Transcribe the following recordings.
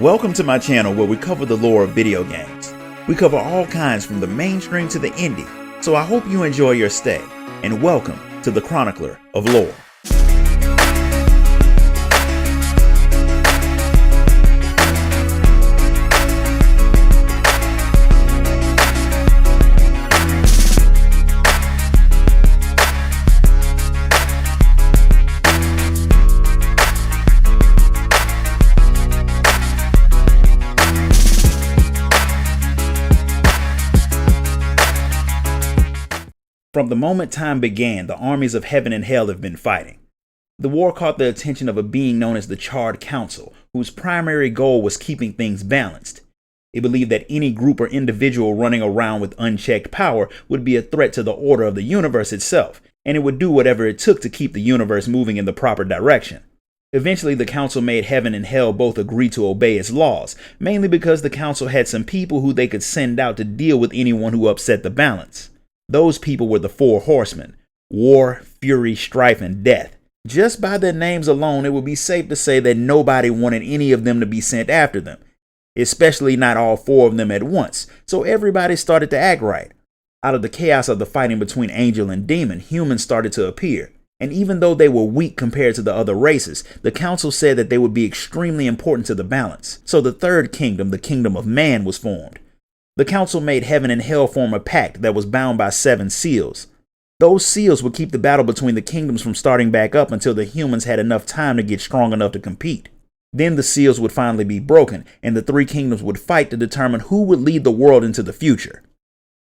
Welcome to my channel where we cover the lore of video games. We cover all kinds from the mainstream to the indie, so I hope you enjoy your stay, and welcome to the Chronicler of Lore. From the moment time began, the armies of heaven and hell have been fighting. The war caught the attention of a being known as the Charred Council, whose primary goal was keeping things balanced. It believed that any group or individual running around with unchecked power would be a threat to the order of the universe itself, and it would do whatever it took to keep the universe moving in the proper direction. Eventually, the council made heaven and hell both agree to obey its laws, mainly because the council had some people who they could send out to deal with anyone who upset the balance. Those people were the four horsemen: war, fury, strife, and death. Just by their names alone, it would be safe to say that nobody wanted any of them to be sent after them, especially not all four of them at once, so everybody started to act right. Out of the chaos of the fighting between angel and demon, humans started to appear, and even though they were weak compared to the other races, the council said that they would be extremely important to the balance. So the third kingdom, the kingdom of man, was formed. The council made heaven and hell form a pact that was bound by 7 seals. Those seals would keep the battle between the kingdoms from starting back up until the humans had enough time to get strong enough to compete. Then the seals would finally be broken, and the 3 kingdoms would fight to determine who would lead the world into the future.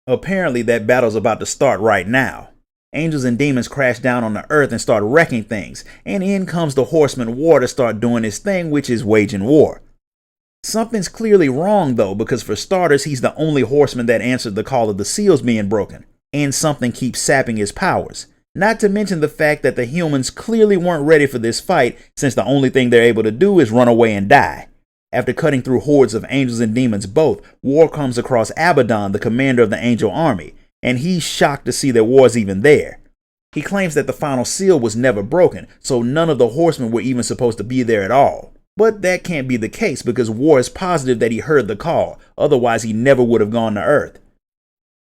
Apparently, that battle's about to start right now. Angels and demons crash down on the earth and start wrecking things, and in comes the horseman War to start doing his thing, which is waging war. Something's clearly wrong though, because for starters, he's the only horseman that answered the call of the seals being broken, and something keeps sapping his powers. Not to mention the fact that the humans clearly weren't ready for this fight, since the only thing they're able to do is run away and die. After cutting through hordes of angels and demons both, War comes across Abaddon, the commander of the angel army, and he's shocked to see that War's even there. He claims that the final seal was never broken, so none of the horsemen were even supposed to be there at all. But that can't be the case because War is positive that he heard the call, otherwise he never would have gone to Earth.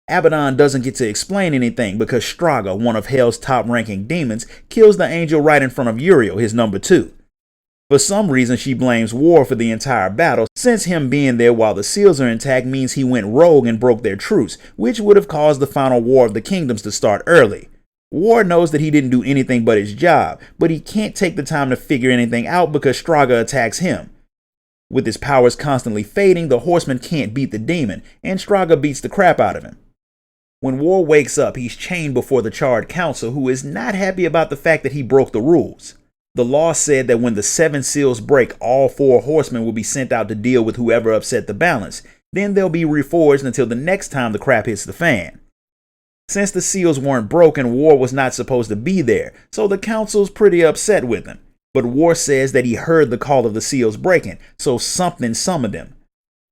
Abaddon doesn't get to explain anything because Straga, one of Hell's top-ranking demons, kills the angel right in front of Uriel, his number 2. For some reason, she blames War for the entire battle, since him being there while the seals are intact means he went rogue and broke their truce, which would have caused the final war of the kingdoms to start early. War knows that he didn't do anything but his job, but he can't take the time to figure anything out because Straga attacks him. With his powers constantly fading, the horseman can't beat the demon, and Straga beats the crap out of him. When War wakes up, he's chained before the Charred Council, who is not happy about the fact that he broke the rules. The law said that when the 7 seals break, all 4 horsemen will be sent out to deal with whoever upset the balance. Then they'll be reforged until the next time the crap hits the fan. Since the seals weren't broken, War was not supposed to be there, so the council's pretty upset with him. But War says that he heard the call of the seals breaking, so something summoned him.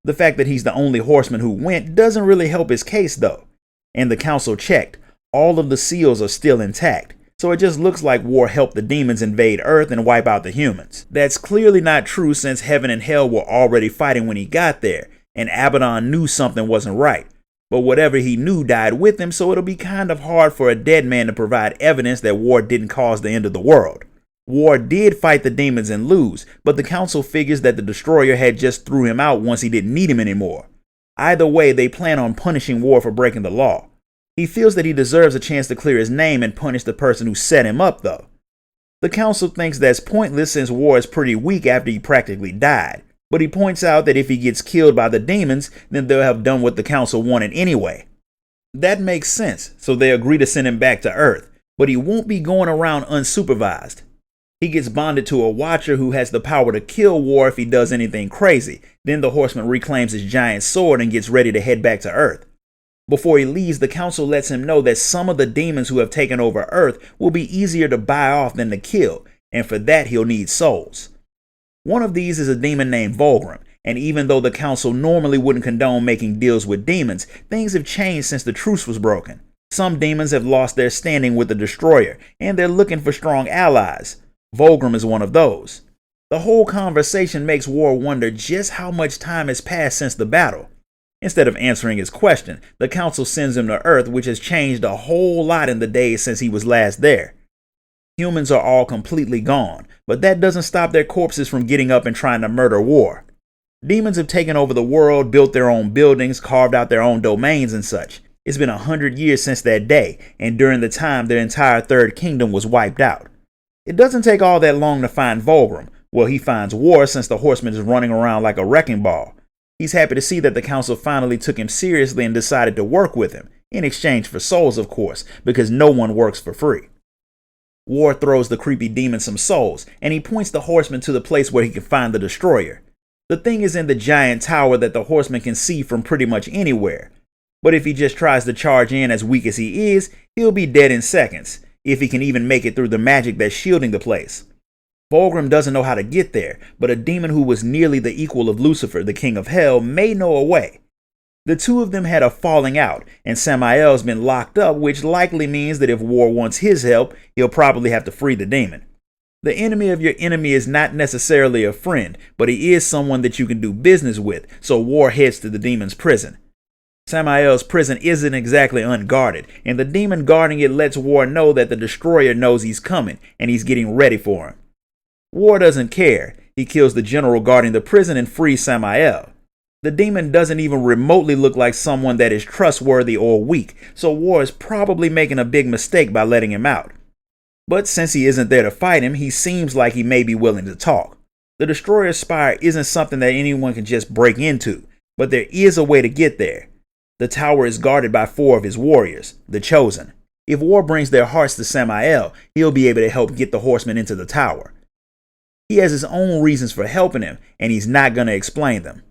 The fact that he's the only horseman who went doesn't really help his case though. And the council checked. All of the seals are still intact, so it just looks like War helped the demons invade Earth and wipe out the humans. That's clearly not true since heaven and hell were already fighting when he got there, and Abaddon knew something wasn't right. But whatever he knew died with him, so it'll be kind of hard for a dead man to provide evidence that War didn't cause the end of the world. War did fight the demons and lose, but the council figures that the destroyer had just threw him out once he didn't need him anymore. Either way, they plan on punishing War for breaking the law. He feels that he deserves a chance to clear his name and punish the person who set him up though. The council thinks that's pointless since War is pretty weak after he practically died. But he points out that if he gets killed by the demons, then they'll have done what the council wanted anyway. That makes sense, so they agree to send him back to Earth, but he won't be going around unsupervised. He gets bonded to a watcher who has the power to kill War if he does anything crazy. Then the horseman reclaims his giant sword and gets ready to head back to Earth. Before he leaves, the council lets him know that some of the demons who have taken over Earth will be easier to buy off than to kill, and for that he'll need souls. One of these is a demon named Vulgrim, and even though the council normally wouldn't condone making deals with demons, things have changed since the truce was broken. Some demons have lost their standing with the destroyer, and they're looking for strong allies. Vulgrim is one of those. The whole conversation makes War wonder just how much time has passed since the battle. Instead of answering his question, the council sends him to Earth, which has changed a whole lot in the days since he was last there. Humans are all completely gone, but that doesn't stop their corpses from getting up and trying to murder War. Demons have taken over the world, built their own buildings, carved out their own domains and such. It's been 100 years since that day, and during the time their entire third kingdom was wiped out. It doesn't take all that long to find Volgrim. Well, he finds War since the horseman is running around like a wrecking ball. He's happy to see that the council finally took him seriously and decided to work with him, in exchange for souls, of course, because no one works for free. War throws the creepy demon some souls, and he points the horseman to the place where he can find the destroyer. The thing is in the giant tower that the horseman can see from pretty much anywhere. But if he just tries to charge in as weak as he is, he'll be dead in seconds, if he can even make it through the magic that's shielding the place. Volgrim doesn't know how to get there, but a demon who was nearly the equal of Lucifer, the king of hell, may know a way. The two of them had a falling out, and Samael's been locked up, which likely means that if War wants his help, he'll probably have to free the demon. The enemy of your enemy is not necessarily a friend, but he is someone that you can do business with, so War heads to the demon's prison. Samael's prison isn't exactly unguarded, and the demon guarding it lets War know that the destroyer knows he's coming, and he's getting ready for him. War doesn't care. He kills the general guarding the prison and frees Samael. The demon doesn't even remotely look like someone that is trustworthy or weak, so War is probably making a big mistake by letting him out. But since he isn't there to fight him, he seems like he may be willing to talk. The destroyer's spire isn't something that anyone can just break into, but there is a way to get there. The tower is guarded by 4 of his warriors, the Chosen. If War brings their hearts to Samael, he'll be able to help get the horsemen into the tower. He has his own reasons for helping him, and he's not going to explain them.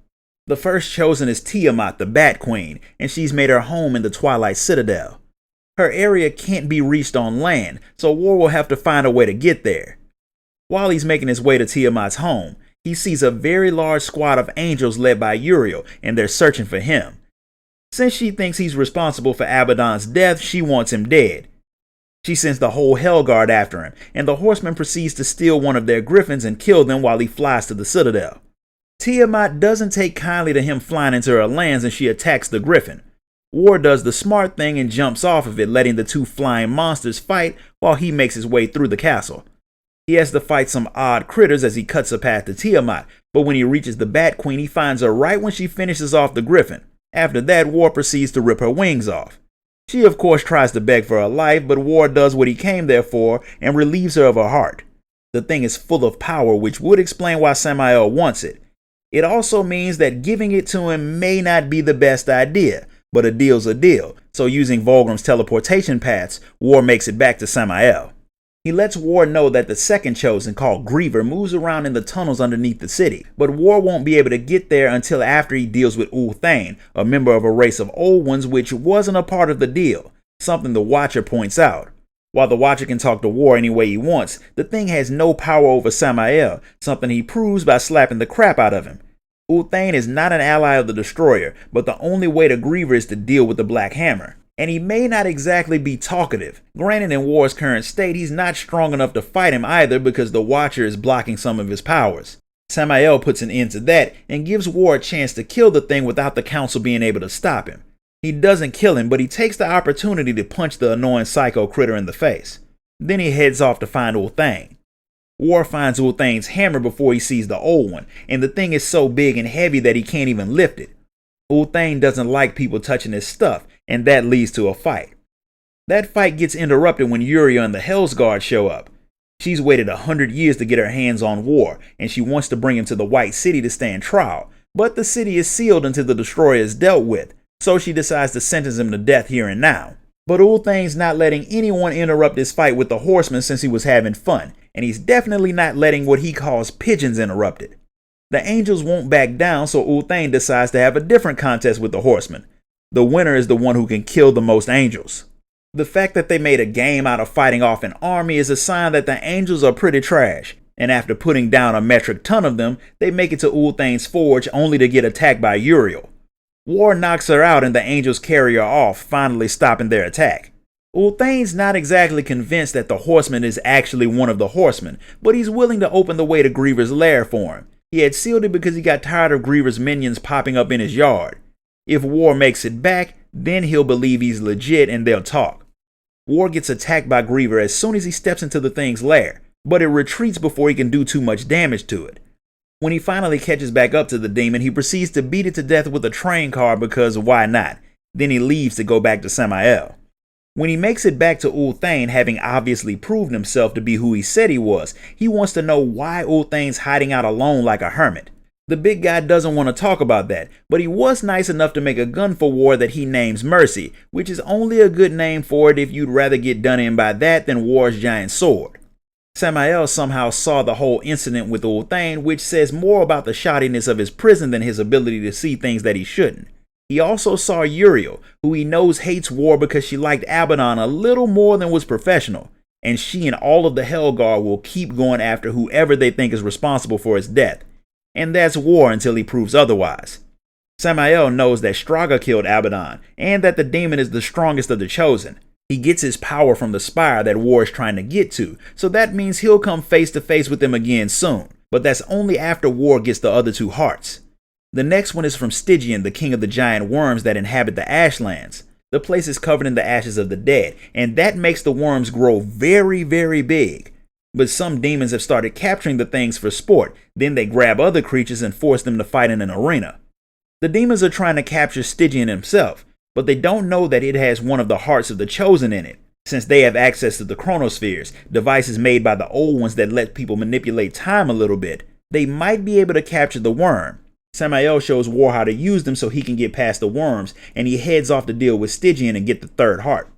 The first Chosen is Tiamat, the Bat Queen, and she's made her home in the Twilight Citadel. Her area can't be reached on land, so War will have to find a way to get there. While he's making his way to Tiamat's home, he sees a very large squad of angels led by Uriel, and they're searching for him. Since she thinks he's responsible for Abaddon's death, she wants him dead. She sends the whole Hellguard after him, and the horseman proceeds to steal one of their griffins and kill them while he flies to the Citadel. Tiamat doesn't take kindly to him flying into her lands, and she attacks the griffin. War does the smart thing and jumps off of it, letting the 2 flying monsters fight while he makes his way through the castle. He has to fight some odd critters as he cuts a path to Tiamat, but when he reaches the Bat Queen, he finds her right when she finishes off the griffin. After that, War proceeds to rip her wings off. She of course tries to beg for her life, but War does what he came there for and relieves her of her heart. The thing is full of power, which would explain why Samael wants it. It also means that giving it to him may not be the best idea, but a deal's a deal, so using Volgrim's teleportation paths, War makes it back to Samael. He lets War know that the second Chosen, called Griever, moves around in the tunnels underneath the city, but War won't be able to get there until after he deals with Ulthane, a member of a race of old ones which wasn't a part of the deal, something the Watcher points out. While the Watcher can talk to War any way he wants, the thing has no power over Samael, something he proves by slapping the crap out of him. Ulthane is not an ally of the Destroyer, but the only way to Griever is to deal with the Black Hammer. And he may not exactly be talkative. Granted, in War's current state, he's not strong enough to fight him either because the Watcher is blocking some of his powers. Samael puts an end to that and gives War a chance to kill the thing without the council being able to stop him. He doesn't kill him, but he takes the opportunity to punch the annoying psycho critter in the face. Then he heads off to find Ulthane. War finds Ulthane's hammer before he sees the old one, and the thing is so big and heavy that he can't even lift it. Ulthane doesn't like people touching his stuff, and that leads to a fight. That fight gets interrupted when Uriel and the Hellsguard show up. She's waited 100 years to get her hands on War, and she wants to bring him to the White City to stand trial, but the city is sealed until the Destroyer is dealt with, so she decides to sentence him to death here and now. But Ulthane's not letting anyone interrupt his fight with the horseman since he was having fun, and he's definitely not letting what he calls pigeons interrupt it. The angels won't back down, so Ulthane decides to have a different contest with the horseman. The winner is the one who can kill the most angels. The fact that they made a game out of fighting off an army is a sign that the angels are pretty trash, and after putting down a metric ton of them, they make it to Ulthane's forge only to get attacked by Uriel. War knocks her out and the angels carry her off, finally stopping their attack. Ulthane's not exactly convinced that the horseman is actually one of the horsemen, but he's willing to open the way to Griever's lair for him. He had sealed it because he got tired of Griever's minions popping up in his yard. If War makes it back, then he'll believe he's legit and they'll talk. War gets attacked by Griever as soon as he steps into the thing's lair, but it retreats before he can do too much damage to it. When he finally catches back up to the demon, he proceeds to beat it to death with a train car because why not? Then he leaves to go back to Samael. When he makes it back to Ulthane, having obviously proved himself to be who he said he was, he wants to know why Ulthane's hiding out alone like a hermit. The big guy doesn't want to talk about that, but he was nice enough to make a gun for War that he names Mercy, which is only a good name for it if you'd rather get done in by that than War's giant sword. Samael somehow saw the whole incident with Ulthane, which says more about the shoddiness of his prison than his ability to see things that he shouldn't. He also saw Uriel, who he knows hates War because she liked Abaddon a little more than was professional, and she and all of the Hellguard will keep going after whoever they think is responsible for his death. And that's War until he proves otherwise. Samael knows that Straga killed Abaddon, and that the demon is the strongest of the chosen. He gets his power from the spire that War is trying to get to, so that means he'll come face to face with him again soon, but that's only after War gets the other two hearts. The next one is from Stygian, the king of the giant worms that inhabit the Ashlands. The place is covered in the ashes of the dead, and that makes the worms grow very, very big. But some demons have started capturing the things for sport, then they grab other creatures and force them to fight in an arena. The demons are trying to capture Stygian himself, but they don't know that it has one of the hearts of the chosen in it, since they have access to the chronospheres, devices made by the old ones that let people manipulate time a little bit. They might be able to capture the worm. Samael shows War how to use them so he can get past the worms, and he heads off to deal with Stygian and get the third heart.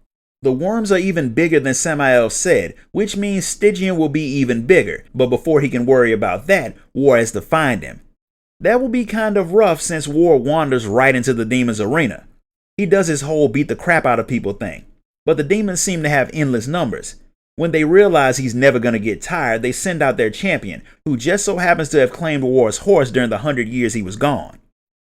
The worms are even bigger than Samael said, which means Stygian will be even bigger, but before he can worry about that, War has to find him. That will be kind of rough since War wanders right into the demon's arena. He does his whole beat the crap out of people thing, but the demons seem to have endless numbers. When they realize he's never going to get tired, they send out their champion, who just so happens to have claimed War's horse during the 100 years he was gone.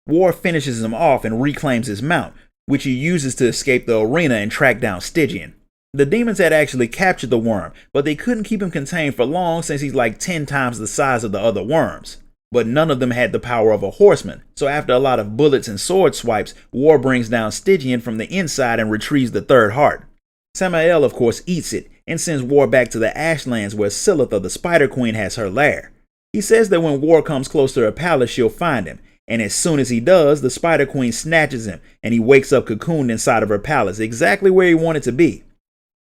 War finishes him off and reclaims his mount, which he uses to escape the arena and track down Stygian. The demons had actually captured the worm, but they couldn't keep him contained for long since he's like 10 times the size of the other worms. But none of them had the power of a horseman, so after a lot of bullets and sword swipes, War brings down Stygian from the inside and retrieves the third heart. Samael, of course, eats it and sends War back to the Ashlands where Silitha, the Spider Queen, has her lair. He says that when War comes close to her palace, she'll find him, and as soon as he does, the Spider Queen snatches him and he wakes up cocooned inside of her palace, exactly where he wanted to be.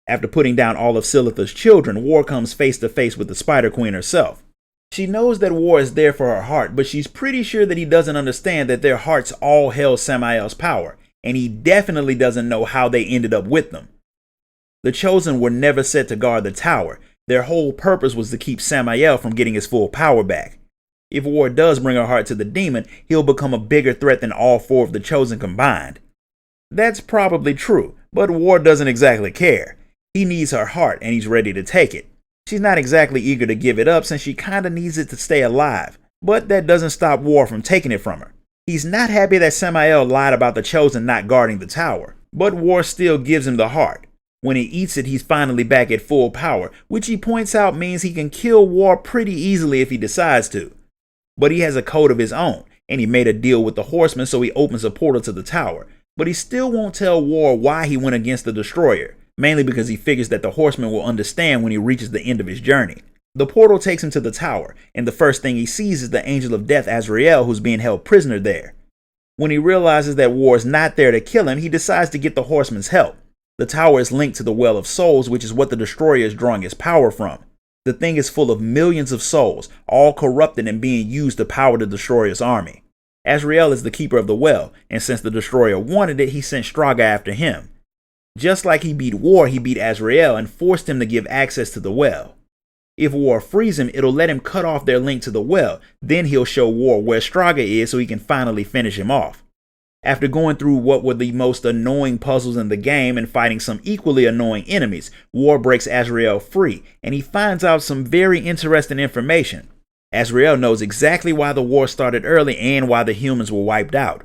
After putting down all of Silitha's children, War comes face to face with the Spider Queen herself. She knows that War is there for her heart, but she's pretty sure that he doesn't understand that their hearts all held Samael's power, and he definitely doesn't know how they ended up with them. The Chosen were never set to guard the tower. Their whole purpose was to keep Samael from getting his full power back. If War does bring her heart to the demon, he'll become a bigger threat than all four of the Chosen combined. That's probably true, but War doesn't exactly care. He needs her heart and he's ready to take it. She's not exactly eager to give it up since she kinda needs it to stay alive, but that doesn't stop War from taking it from her. He's not happy that Samael lied about the Chosen not guarding the tower, but War still gives him the heart. When he eats it, he's finally back at full power, which he points out means he can kill War pretty easily if he decides to. But he has a code of his own, and he made a deal with the horsemen so he opens a portal to the tower. But he still won't tell War why he went against the destroyer, mainly because he figures that the horseman will understand when he reaches the end of his journey. The portal takes him to the tower, and the first thing he sees is the Angel of Death Azrael, who's being held prisoner there. When he realizes that War is not there to kill him, he decides to get the horseman's help. The tower is linked to the Well of Souls, which is what the destroyer is drawing his power from. The thing is full of millions of souls, all corrupted and being used to power the destroyer's army. Azrael is the keeper of the well, and since the destroyer wanted it, he sent Straga after him. Just like he beat War, he beat Azrael and forced him to give access to the well. If War frees him, it'll let him cut off their link to the well. Then he'll show War where Straga is so he can finally finish him off. After going through what were the most annoying puzzles in the game and fighting some equally annoying enemies, War breaks Azrael free, and he finds out some very interesting information. Azrael knows exactly why the war started early and why the humans were wiped out.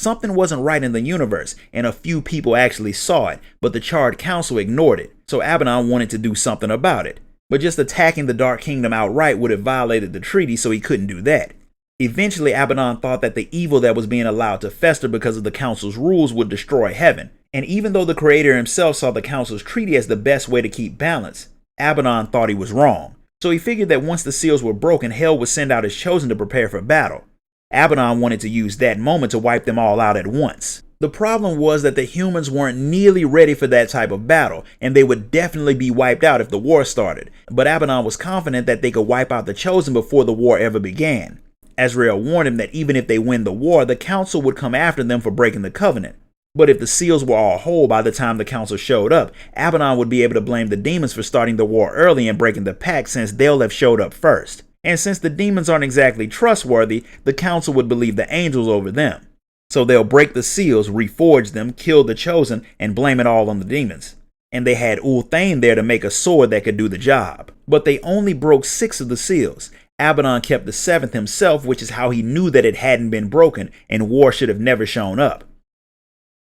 Something wasn't right in the universe, and a few people actually saw it, but the Charred Council ignored it, so Abaddon wanted to do something about it. But just attacking the Dark Kingdom outright would have violated the treaty, so he couldn't do that. Eventually, Abaddon thought that the evil that was being allowed to fester because of the Council's rules would destroy heaven, and even though the Creator himself saw the Council's treaty as the best way to keep balance, Abaddon thought he was wrong. So he figured that once the seals were broken, Hell would send out his chosen to prepare for battle. Abaddon wanted to use that moment to wipe them all out at once. The problem was that the humans weren't nearly ready for that type of battle, and they would definitely be wiped out if the war started. But Abaddon was confident that they could wipe out the chosen before the war ever began. Azrael warned him that even if they win the war, the council would come after them for breaking the covenant. But if the seals were all whole by the time the council showed up, Abaddon would be able to blame the demons for starting the war early and breaking the pact since they'll have showed up first. And since the demons aren't exactly trustworthy, the council would believe the angels over them. So they'll break the seals, reforge them, kill the chosen, and blame it all on the demons. And they had Ulthane there to make a sword that could do the job. But they only broke 6 of the seals. Abaddon kept the 7th himself, which is how he knew that it hadn't been broken, and war should have never shown up.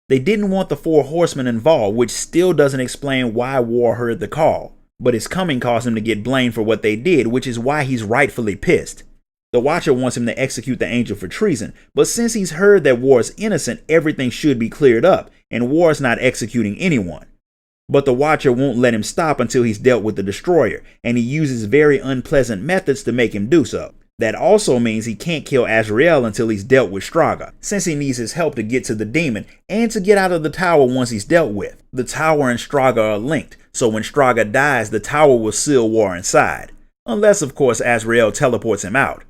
They didn't want the 4 horsemen involved, which still doesn't explain why War heard the call. But his coming caused him to get blamed for what they did, which is why he's rightfully pissed. The Watcher wants him to execute the angel for treason, but since he's heard that War is innocent, everything should be cleared up, and War is not executing anyone. But the Watcher won't let him stop until he's dealt with the Destroyer, and he uses very unpleasant methods to make him do so. That also means he can't kill Azrael until he's dealt with Straga, since he needs his help to get to the demon and to get out of the tower once he's dealt with. The tower and Straga are linked, so when Straga dies, the tower will seal War inside. Unless, of course, Azrael teleports him out.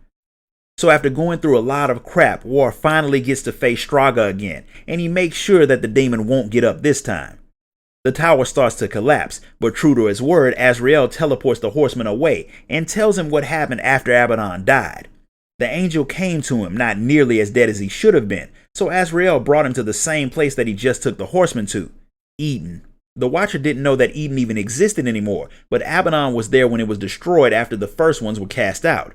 So after going through a lot of crap, War finally gets to face Straga again, and he makes sure that the demon won't get up this time. The tower starts to collapse, but true to his word, Azrael teleports the horseman away and tells him what happened after Abaddon died. The angel came to him, not nearly as dead as he should have been, so Azrael brought him to the same place that he just took the horseman to, Eden. The Watcher didn't know that Eden even existed anymore, but Abaddon was there when it was destroyed after the first ones were cast out.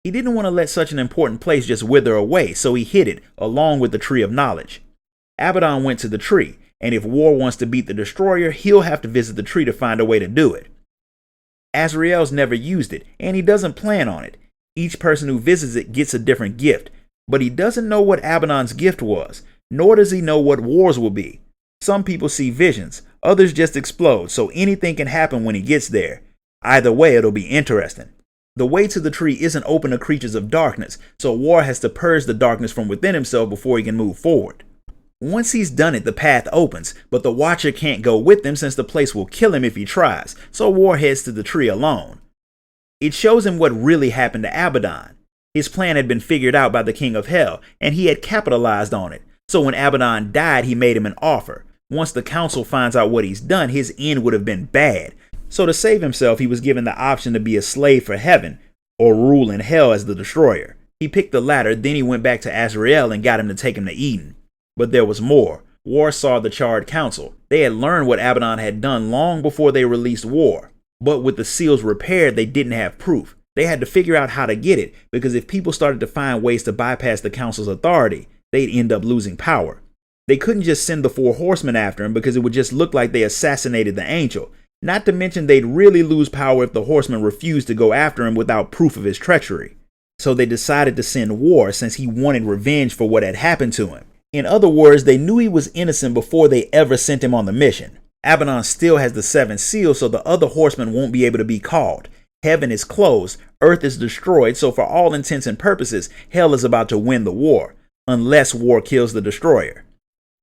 He didn't want to let such an important place just wither away, so he hid it, along with the Tree of Knowledge. Abaddon went to the tree, and if War wants to beat the Destroyer, he'll have to visit the tree to find a way to do it. Azrael's never used it, and he doesn't plan on it. Each person who visits it gets a different gift, but he doesn't know what Abaddon's gift was, nor does he know what War's will be. Some people see visions, others just explode, so anything can happen when he gets there. Either way, it'll be interesting. The way to the tree isn't open to creatures of darkness, so War has to purge the darkness from within himself before he can move forward. Once he's done it, the path opens, but the Watcher can't go with him since the place will kill him if he tries, so War heads to the tree alone. It shows him what really happened to Abaddon. His plan had been figured out by the King of Hell, and he had capitalized on it, so when Abaddon died, he made him an offer. Once the council finds out what he's done, his end would have been bad. So to save himself, he was given the option to be a slave for heaven, or rule in hell as the Destroyer. He picked the latter, then he went back to Azrael and got him to take him to Eden. But there was more. War saw the Charred Council. They had learned what Abaddon had done long before they released War. But with the seals repaired, they didn't have proof. They had to figure out how to get it, because if people started to find ways to bypass the council's authority, they'd end up losing power. They couldn't just send the 4 horsemen after him because it would just look like they assassinated the angel. Not to mention they'd really lose power if the horsemen refused to go after him without proof of his treachery. So they decided to send War since he wanted revenge for what had happened to him. In other words, they knew he was innocent before they ever sent him on the mission. Abaddon still has the 7 seals, so the other horsemen won't be able to be called. Heaven is closed, Earth is destroyed, so for all intents and purposes, Hell is about to win the war, unless War kills the Destroyer.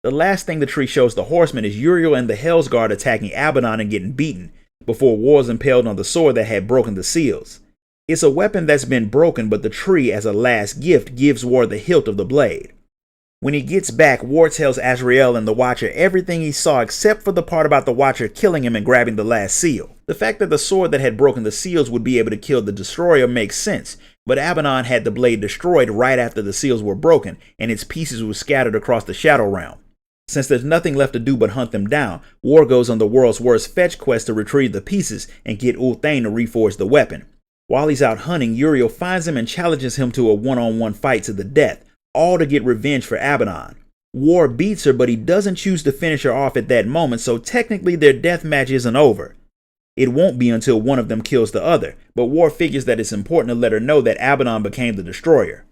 The last thing the tree shows the horsemen is Uriel and the Hell's Guard attacking Abaddon and getting beaten, before War is impaled on the sword that had broken the seals. It's a weapon that's been broken, but the tree, as a last gift, gives War the hilt of the blade. When he gets back, War tells Azrael and the Watcher everything he saw except for the part about the Watcher killing him and grabbing the last seal. The fact that the sword that had broken the seals would be able to kill the Destroyer makes sense, but Abaddon had the blade destroyed right after the seals were broken, and its pieces were scattered across the Shadow Realm. Since there's nothing left to do but hunt them down, War goes on the world's worst fetch quest to retrieve the pieces and get Ulthane to reforge the weapon. While he's out hunting, Uriel finds him and challenges him to a one-on-one fight to the death, all to get revenge for Abaddon. War beats her, but he doesn't choose to finish her off at that moment, so technically their death match isn't over. It won't be until one of them kills the other, but War figures that it's important to let her know that Abaddon became the destroyer.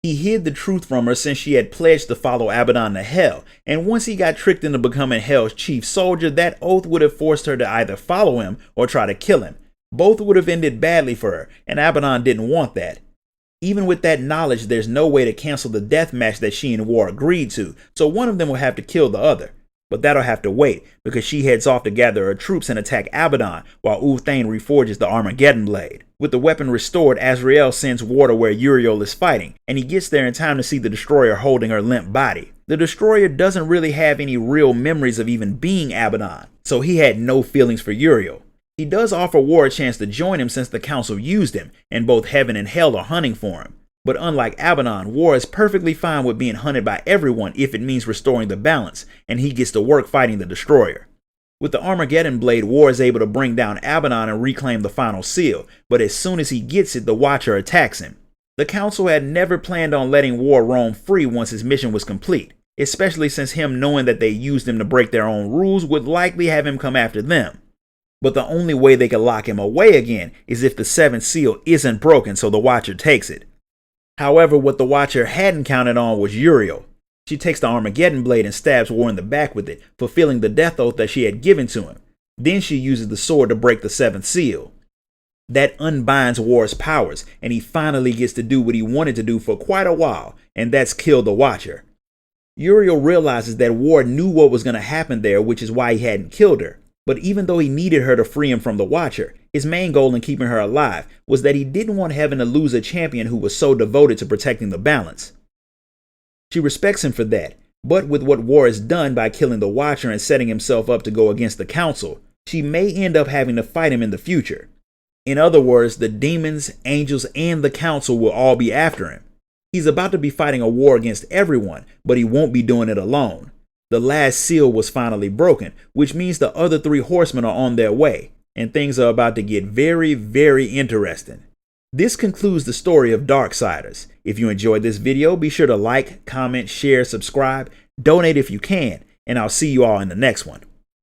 He hid the truth from her since she had pledged to follow Abaddon to hell, and once he got tricked into becoming Hell's chief soldier, that oath would have forced her to either follow him or try to kill him. Both would have ended badly for her, and Abaddon didn't want that. Even with that knowledge, there's no way to cancel the death match that she and War agreed to, so one of them will have to kill the other. But that'll have to wait, because she heads off to gather her troops and attack Abaddon, while Uthane reforges the Armageddon blade. With the weapon restored, Azrael sends War to where Uriel is fighting, and he gets there in time to see the destroyer holding her limp body. The destroyer doesn't really have any real memories of even being Abaddon, so he had no feelings for Uriel. He does offer War a chance to join him since the council used him, and both heaven and hell are hunting for him. But unlike Abaddon, War is perfectly fine with being hunted by everyone if it means restoring the balance, and he gets to work fighting the destroyer. With the Armageddon blade, War is able to bring down Abaddon and reclaim the final seal, but as soon as he gets it, the Watcher attacks him. The council had never planned on letting War roam free once his mission was complete, especially since him knowing that they used him to break their own rules would likely have him come after them. But the only way they could lock him away again is if the seventh seal isn't broken, so the Watcher takes it. However, what the Watcher hadn't counted on was Uriel. She takes the Armageddon blade and stabs War in the back with it, fulfilling the death oath that she had given to him. Then she uses the sword to break the seventh seal. That unbinds War's powers, and he finally gets to do what he wanted to do for quite a while, and that's kill the Watcher. Uriel realizes that War knew what was going to happen there, which is why he hadn't killed her. But even though he needed her to free him from the Watcher, his main goal in keeping her alive was that he didn't want Heaven to lose a champion who was so devoted to protecting the balance. She respects him for that, but with what War has done by killing the Watcher and setting himself up to go against the Council, she may end up having to fight him in the future. In other words, the demons, angels, and the Council will all be after him. He's about to be fighting a war against everyone, but he won't be doing it alone. The last seal was finally broken, which means the other three horsemen are on their way, and things are about to get very, very interesting. This concludes the story of Darksiders. If you enjoyed this video, be sure to like, comment, share, subscribe, donate if you can, and I'll see you all in the next one.